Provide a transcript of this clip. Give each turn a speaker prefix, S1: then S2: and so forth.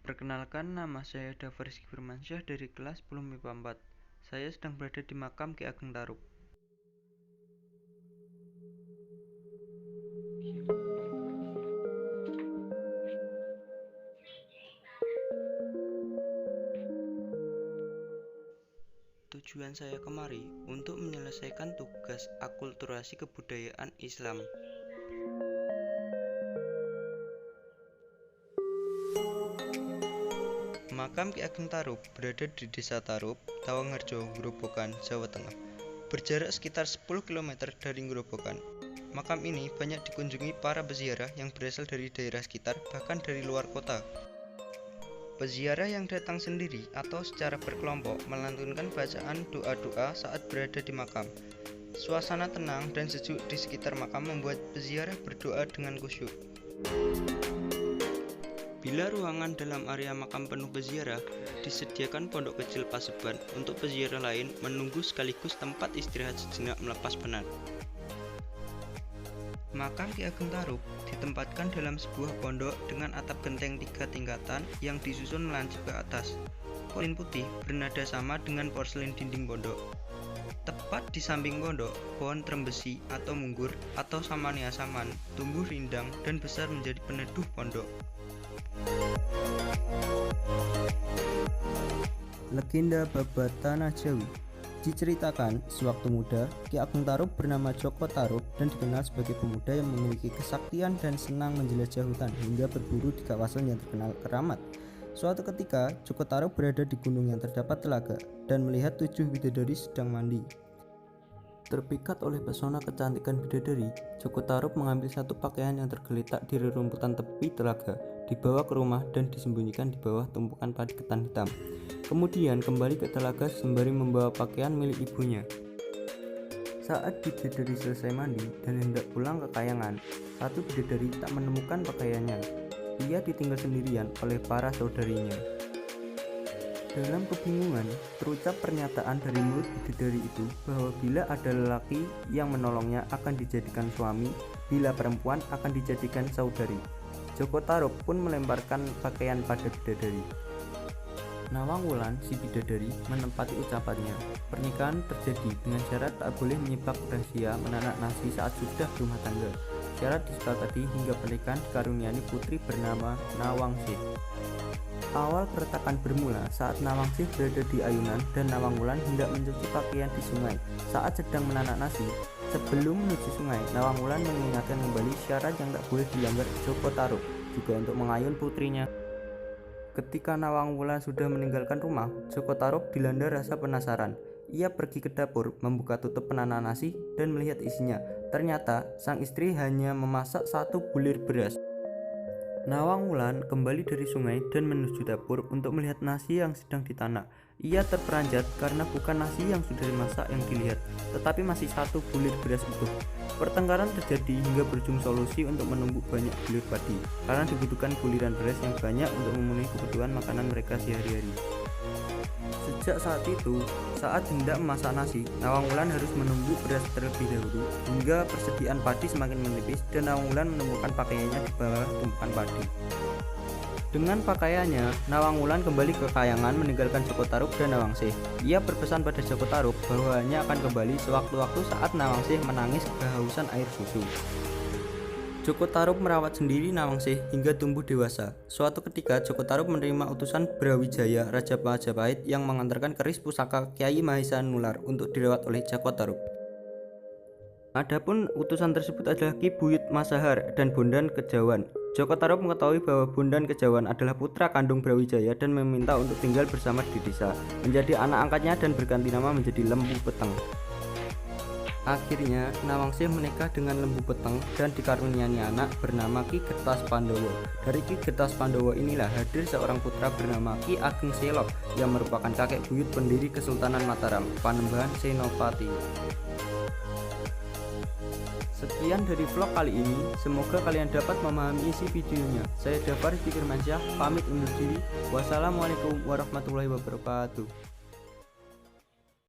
S1: Perkenalkan, nama saya Dava Rizky Firmansyah dari kelas 10 MIPA 4. Saya sedang berada di makam Ki Ageng Tarub. Tujuan saya kemari untuk menyelesaikan tugas akulturasi kebudayaan Islam. Makam Ki Ageng Tarub berada di Desa Tarub, Tawangharjo, Grobogan, Jawa Tengah. Berjarak sekitar 10 km dari Grobogan. Makam ini banyak dikunjungi para peziarah yang berasal dari daerah sekitar, bahkan dari luar kota. Peziarah yang datang sendiri atau secara berkelompok melantunkan bacaan doa-doa saat berada di makam. Suasana tenang dan sejuk di sekitar makam membuat peziarah berdoa dengan khusyuk. Bila ruangan dalam area makam penuh peziarah, disediakan pondok kecil paseban untuk peziarah lain menunggu sekaligus tempat istirahat sejenak melepas penat. Makam Ki Ageng Tarub ditempatkan dalam sebuah pondok dengan atap genteng 3 tingkatan yang disusun melancip ke atas. Porselen putih bernada sama dengan porselen dinding pondok. Tepat di samping pondok, pohon trembesi atau munggur atau Samania saman tumbuh rindang dan besar menjadi peneduh pondok.
S2: Legenda babat Tanah Jawi. Diceritakan, sewaktu muda, Ki Ageng Tarub bernama Joko Tarub dan dikenal sebagai pemuda yang memiliki kesaktian dan senang menjelajah hutan hingga berburu di kawasan yang terkenal keramat. Suatu ketika, Joko Tarub berada di gunung yang terdapat telaga dan melihat 7 bidadari sedang mandi. Terpikat oleh pesona kecantikan bidadari, Joko Tarub mengambil satu pakaian yang tergeletak di rerumputan tepi telaga, dibawa ke rumah dan disembunyikan di bawah tumpukan padi ketan hitam. Kemudian kembali ke telaga sembari membawa pakaian milik ibunya. Saat bidadari selesai mandi dan hendak pulang ke kayangan, satu bidadari tak menemukan pakaiannya. Ia ditinggal sendirian oleh para saudarinya. Dalam kebingungan, terucap pernyataan dari mulut bidadari itu bahwa bila ada lelaki yang menolongnya akan dijadikan suami, bila perempuan akan dijadikan saudari. Joko Tarub pun melemparkan pakaian pada bidadari. Nawang Wulan, si bidadari, menempati ucapannya. Pernikahan terjadi dengan syarat tak boleh menyibak rahasia menanak nasi saat sudah berumah tangga. Syarat disepakati hingga pernikahan dikaruniai putri bernama Nawangsih. Awal keretakan bermula saat Nawangsih berada di ayunan dan Nawang Wulan hendak mencuci pakaian di sungai. Saat sedang menanak nasi, sebelum menuju sungai, Nawang Wulan mengingatkan kembali syarat yang tak boleh dilanggar Joko Tarub, juga untuk mengayun putrinya. Ketika Nawang Wulan sudah meninggalkan rumah, Joko Tarub dilanda rasa penasaran. Ia pergi ke dapur, membuka tutup penanak nasi dan melihat isinya. Ternyata sang istri hanya memasak 1 bulir beras. Nawang Wulan kembali dari sungai dan menuju dapur untuk melihat nasi yang sedang ditanak. Ia terperanjat karena bukan nasi yang sudah dimasak yang dilihat, tetapi masih 1 bulir beras utuh. Pertengkaran terjadi hingga berujung solusi untuk menumbuk banyak bulir padi, karena dibutuhkan buliran beras yang banyak untuk memenuhi kebutuhan makanan mereka sehari-hari. Sejak saat itu, saat hendak memasak nasi, Nawang Wulan harus menumbuk beras terlebih dahulu hingga persediaan padi semakin menipis dan Nawang Wulan menemukan pakaiannya di bawah tumpukan padi. Dengan pakaiannya, Nawang Wulan kembali ke kayangan meninggalkan Joko Tarub dan Nawangsih. Ia berpesan pada Joko Tarub bahwa hanya akan kembali sewaktu-waktu saat Nawangsih menangis kehausan air susu. Joko Tarub merawat sendiri Nawangsih hingga tumbuh dewasa. Suatu ketika Joko Tarub menerima utusan Brawijaya, Raja Majapahit yang mengantarkan keris pusaka Kyai Mahesa Nular untuk dirawat oleh Joko Tarub. Adapun utusan tersebut adalah Ki Buyut Masahar dan Bondan Kejawan. Joko Tarub mengetahui bahwa Bondan Kejawan adalah putra kandung Brawijaya dan meminta untuk tinggal bersama di desa, menjadi anak angkatnya dan berganti nama menjadi Lembu Peteng. Akhirnya, Nawangsih menikah dengan Lembu Peteng dan dikaruniai anak bernama Ki Getas Pandowo. Dari Ki Getas Pandowo inilah hadir seorang putra bernama Ki Ageng Selok yang merupakan kakek buyut pendiri Kesultanan Mataram, Panembahan Senopati. Sekian dari vlog kali ini, semoga kalian dapat memahami isi videonya. Saya Dava Rizky Firmansyah, pamit undur diri. Wassalamualaikum warahmatullahi wabarakatuh.